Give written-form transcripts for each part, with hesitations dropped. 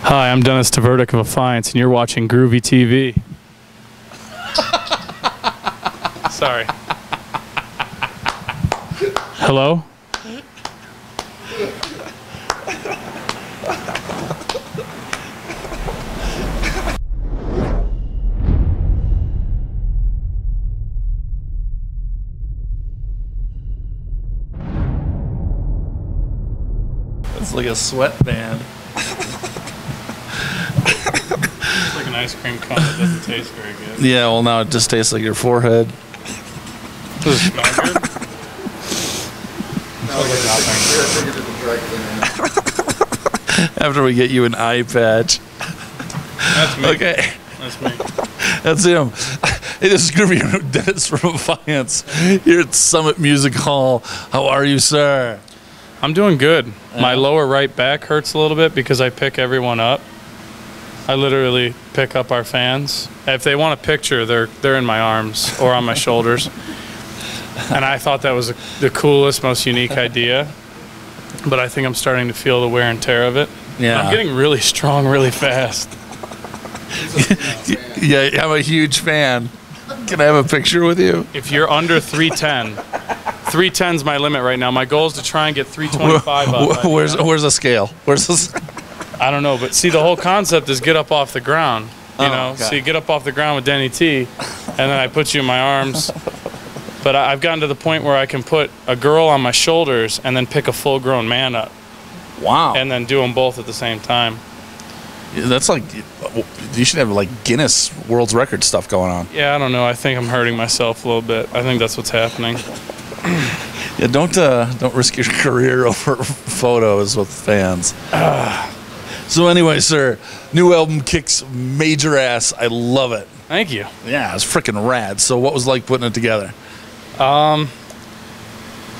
Hi, I'm Tvrdik of Affiance, and you're watching Groovey.TV. Sorry. Hello? It's like a sweatband. It's like an ice cream cone. It doesn't taste very good. Yeah, well now it just tastes like your forehead. Does it smell good? After we get you an eye patch. That's me. Okay. That's me. That's him. Hey, this is Groovy Dennis from Affiance here at Summit Music Hall. How are you, sir? I'm doing good. My lower right back hurts a little bit because I pick everyone up. I literally pick up our fans. If they want a picture, they're in my arms or on my shoulders. And I thought that was the coolest, most unique idea. But I think I'm starting to feel the wear and tear of it. Yeah. I'm getting really strong really fast. Yeah, I'm a huge fan. Can I have a picture with you? If you're under 310, 310's my limit right now. My goal is to try and get 325 up. Where's the scale? Where's this? I don't know, but see, the whole concept is get up off the ground. You know, okay. so you get up off the ground with Denny T, and then I put you in my arms. But I've gotten to the point where I can put a girl on my shoulders and then pick a full-grown man up. Wow. And then do them both at the same time. That's like, you should have like Guinness World's Record stuff going on. Yeah, I don't know. I think I'm hurting myself a little bit. I think that's what's happening. Yeah, don't risk your career over photos with fans. So anyway, sir, new album kicks major ass. I love it. Thank you. Yeah, it's freaking rad. So what was it like putting it together?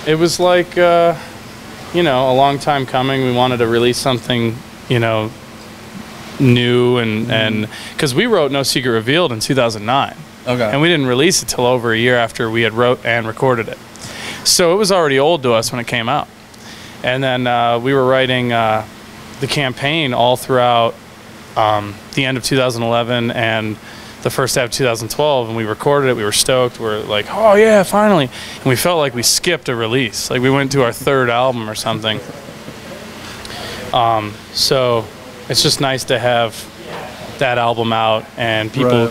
It was like, you know, a long time coming. We wanted to release something, you know, new and because we wrote No Secret Revealed in 2009. Okay. And we didn't release it till over a year after we had wrote and recorded it. So it was already old to us when it came out. And then we were writing the campaign all throughout the end of 2011 and the first half of 2012, and we recorded it. We were stoked. We were like, oh yeah, finally. And we felt like we skipped a release. Like we went to our third album or something. So it's just nice to have that album out and people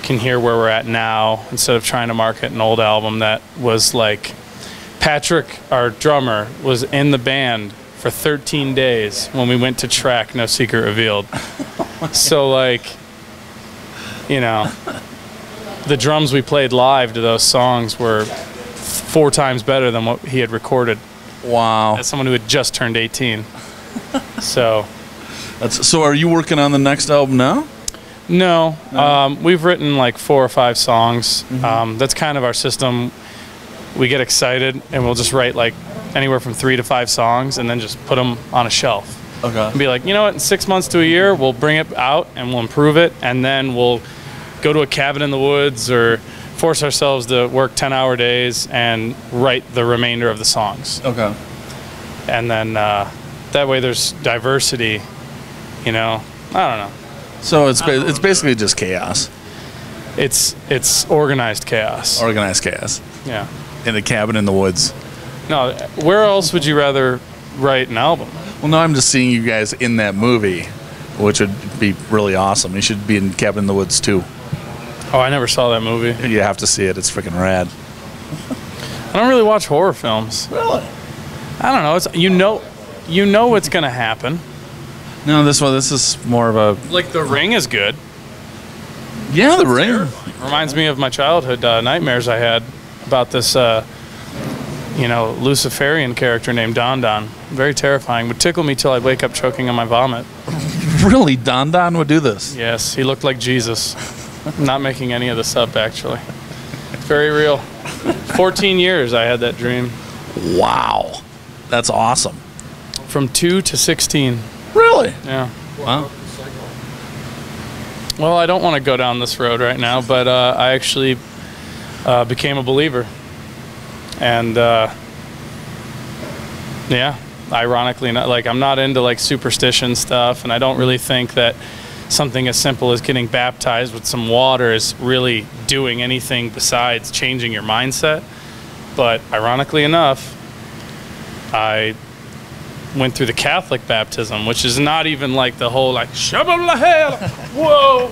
can hear where we're at now instead of trying to market an old album that was like, Patrick, our drummer, was in the band for 13 days when we went to track No Secret Revealed. So like, you know, the drums we played live to those songs were 4 times better than what he had recorded. Wow. As someone who had just turned 18. So. So are you working on the next album now? No. We've written like 4 or 5 songs. That's kind of our system. We get excited and we'll just write like anywhere from 3 to 5 songs and then just put them on a shelf. Okay. And be like, you know what, in 6 months to a year, we'll bring it out and we'll improve it, and then we'll go to a cabin in the woods or force ourselves to work 10-hour days and write the remainder of the songs. Okay. And then that way there's diversity, you know. I don't know. So it's basically just chaos. It's organized chaos. Organized chaos. Yeah. In a cabin in the woods. No, where else would you rather write an album? Well, no, I'm just seeing you guys in that movie, which would be really awesome. You should be in Cabin in the Woods too. Oh, I never saw that movie. You have to see it. It's freaking rad. I don't really watch horror films. Really? I don't know. It's you know what's gonna happen. No, this is more of a Like The Ring is good. Yeah, The Ring. Reminds me of my childhood nightmares I had about this, you know, Luciferian character named Don Don. Very terrifying. Would tickle me till I'd wake up choking on my vomit. Really? Don Don would do this? Yes, he looked like Jesus. I'm not making any of this up, actually. It's very real. 14 years I had that dream. Wow. That's awesome. From 2 to 16. Really? Yeah. Wow. Well, I don't want to go down this road right now, but I actually became a believer. And, yeah, ironically, like I'm not into like superstition stuff, and I don't really think that something as simple as getting baptized with some water is really doing anything besides changing your mindset. But ironically enough, I went through the Catholic baptism, which is not even like the whole like whoa,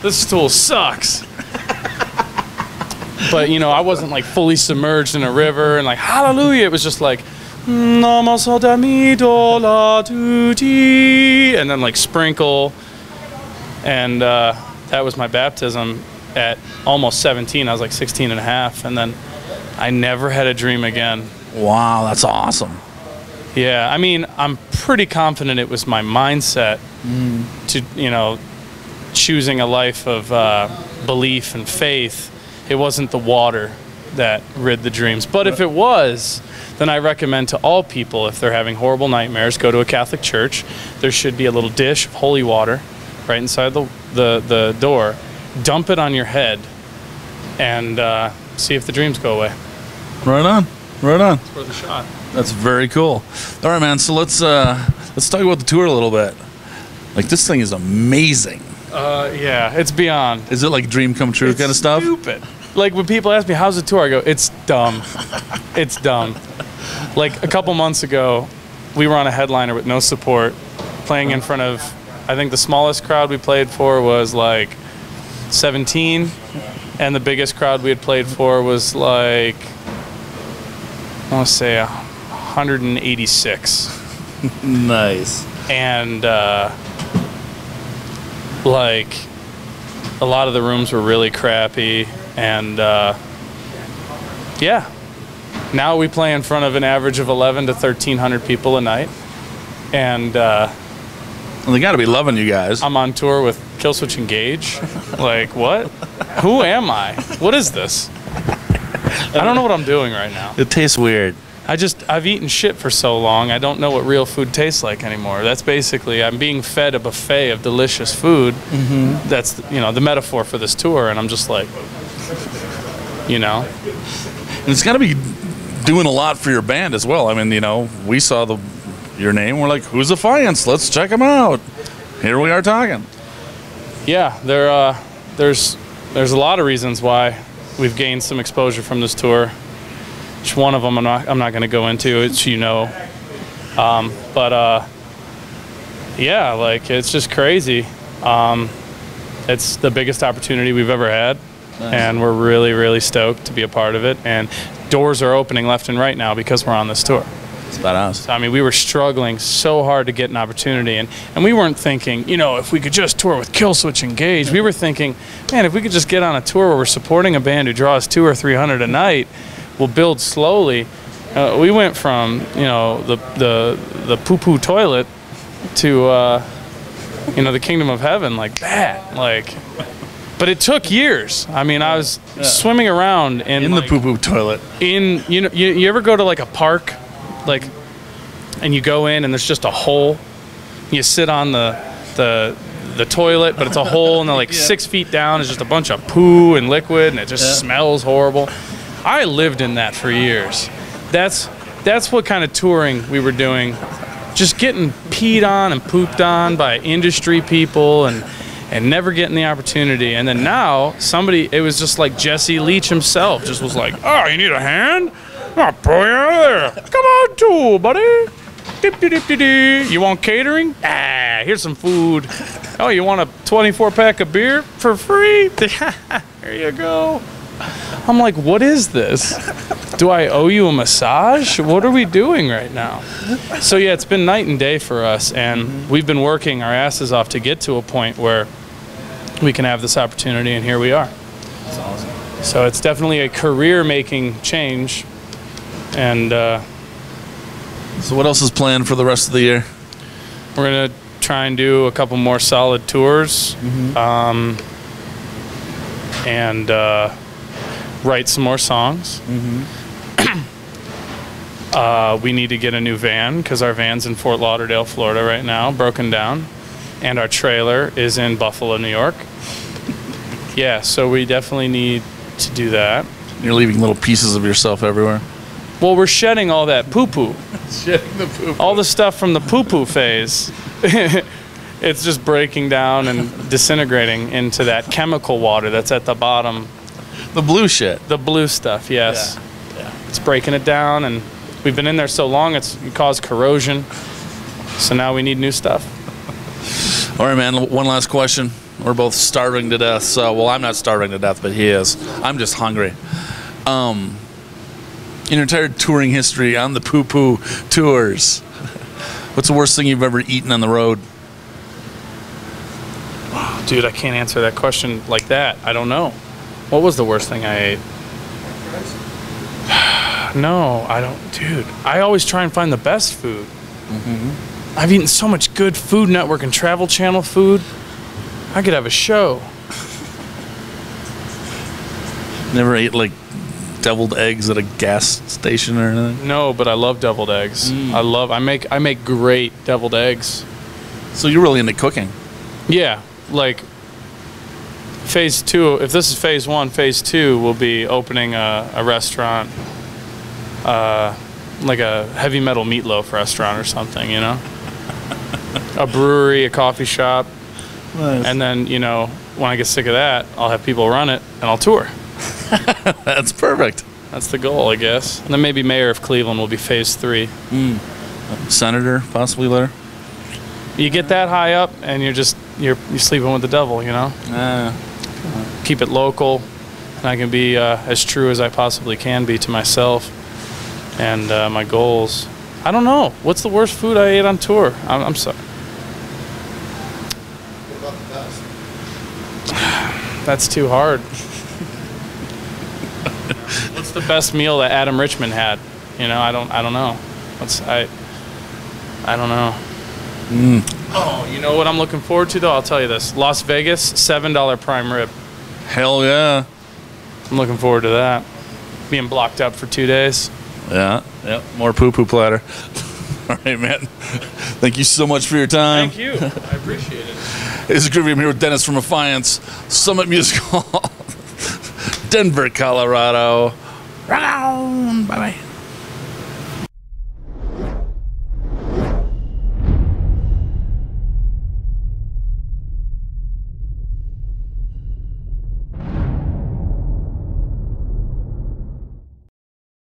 this tool sucks. But you know, I wasn't like fully submerged in a river and like hallelujah. It was just like and then like sprinkle, and that was my baptism at almost 17. I was like 16 and a half, and then I never had a dream again. Wow, that's awesome. Yeah, I mean, I'm pretty confident it was my mindset to, you know, choosing a life of belief and faith. It wasn't the water that rid the dreams. But if it was, then I recommend to all people, if they're having horrible nightmares, go to a Catholic church. There should be a little dish of holy water right inside the door. Dump it on your head and see if the dreams go away. Right on. Right on. It's worth a shot. That's very cool. All right, man. So let's talk about the tour a little bit. Like, this thing is amazing. Yeah, it's beyond. Is it like dream come true kind of stuff? Stupid. Like when people ask me how's the tour, I go, it's dumb. It's dumb. Like a couple months ago, we were on a headliner with no support, playing in front of, I think the smallest crowd we played for was like 17, and the biggest crowd we had played for was like, I want to say 186. Nice. And like a lot of the rooms were really crappy, and yeah, now we play in front of an average of 11 to 1,300 people a night, and well, they got to be loving you guys. I'm on tour with Killswitch and Gage. Like, what? Who am I? What is this? I don't know what I'm doing right now. It tastes weird. I've eaten shit for so long, I don't know what real food tastes like anymore. That's basically, I'm being fed a buffet of delicious food. Mm-hmm. That's, you know, the metaphor for this tour, and I'm just like, you know. And it's got to be doing a lot for your band as well. I mean, you know, we saw your name, we're like, who's Affiance? Let's check them out. Here we are talking. Yeah, there's a lot of reasons why we've gained some exposure from this tour. Which one of them I'm not going to go into. It's, you know, but yeah, like it's just crazy. It's the biggest opportunity we've ever had, nice. And we're really, really stoked to be a part of it. And doors are opening left and right now because we're on this tour. It's badass. So, I mean, we were struggling so hard to get an opportunity, and we weren't thinking, you know, if we could just tour with Killswitch and Gage. We were thinking, man, if we could just get on a tour where we're supporting a band who draws 200 or 300 a night. We'll build slowly. We went from, you know, the poo-poo toilet to, you know, the kingdom of heaven like that. Like, but it took years. I mean, I was swimming around in like, the poo-poo toilet. You know, you ever go to like a park, like, and you go in and there's just a hole. You sit on the toilet, but it's a hole, and they're like 6 feet down. It's just a bunch of poo and liquid, and it just smells horrible. I lived in that for years. That's what kind of touring we were doing. Just getting peed on and pooped on by industry people and never getting the opportunity. And then now it was just like Jesse Leach himself just was like, oh, you need a hand? I'll pull you out of there. Come on, tool, buddy. Dip-de-dip-de-dee. You want catering? Here's some food. Oh, you want a 24-pack of beer for free? Here you go. I'm like, what is this? Do I owe you a massage? What are we doing right now? So yeah, it's been night and day for us, and we've been working our asses off to get to a point where we can have this opportunity, and here we are. That's awesome. So it's definitely a career-making change, and so what else is planned for the rest of the year? We're gonna try and do a couple more solid tours, and write some more songs. We need to get a new van because our van's in Fort Lauderdale, Florida right now, broken down, and our trailer is in Buffalo, New York. Yeah, so we definitely need to do that. You're leaving little pieces of yourself everywhere. Well, we're shedding all that poo-poo. Shedding the poo-poo. All the stuff from the poo-poo phase. It's just breaking down and disintegrating into that chemical water that's at the bottom. The blue shit. The blue stuff, yes. Yeah. It's breaking it down, and we've been in there so long, it caused corrosion. So now we need new stuff. All right, man, one last question. We're both starving to death. So, well, I'm not starving to death, but he is. I'm just hungry. In your entire touring history on the poo-poo tours, what's the worst thing you've ever eaten on the road? Dude, I can't answer that question like that. I don't know. What was the worst thing I ate? No, I don't. Dude, I always try and find the best food. Mm-hmm. I've eaten so much good Food Network and Travel Channel food. I could have a show. Never ate, like, deviled eggs at a gas station or anything? No, but I love deviled eggs. I make great deviled eggs. So you're really into cooking? Yeah, like phase 2. If this is phase 1, phase 2 will be opening a restaurant, like a heavy metal meatloaf restaurant or something, you know? A brewery, a coffee shop. Nice. And then, you know, when I get sick of that, I'll have people run it and I'll tour. That's perfect. That's the goal, I guess. And then maybe mayor of Cleveland will be phase 3. Senator, possibly later. You get that high up, and you're sleeping with the devil, you know. Keep it local, and I can be as true as I possibly can be to myself and my goals. I don't know. What's the worst food I ate on tour? I'm sorry. What about the best? That's too hard. What's the best meal that Adam Richman had? You know, I don't know. I don't know. Oh, you know what I'm looking forward to though? I'll tell you this. Las Vegas, $7 prime rib. Hell yeah. I'm looking forward to that. Being blocked up for 2 days. Yeah. Yep. More poo-poo platter. All right, man. Thank you so much for your time. Thank you. I appreciate it. This is Groovey. I'm here with Dennis from Affiance, Summit Music Hall, Denver, Colorado. Bye-bye.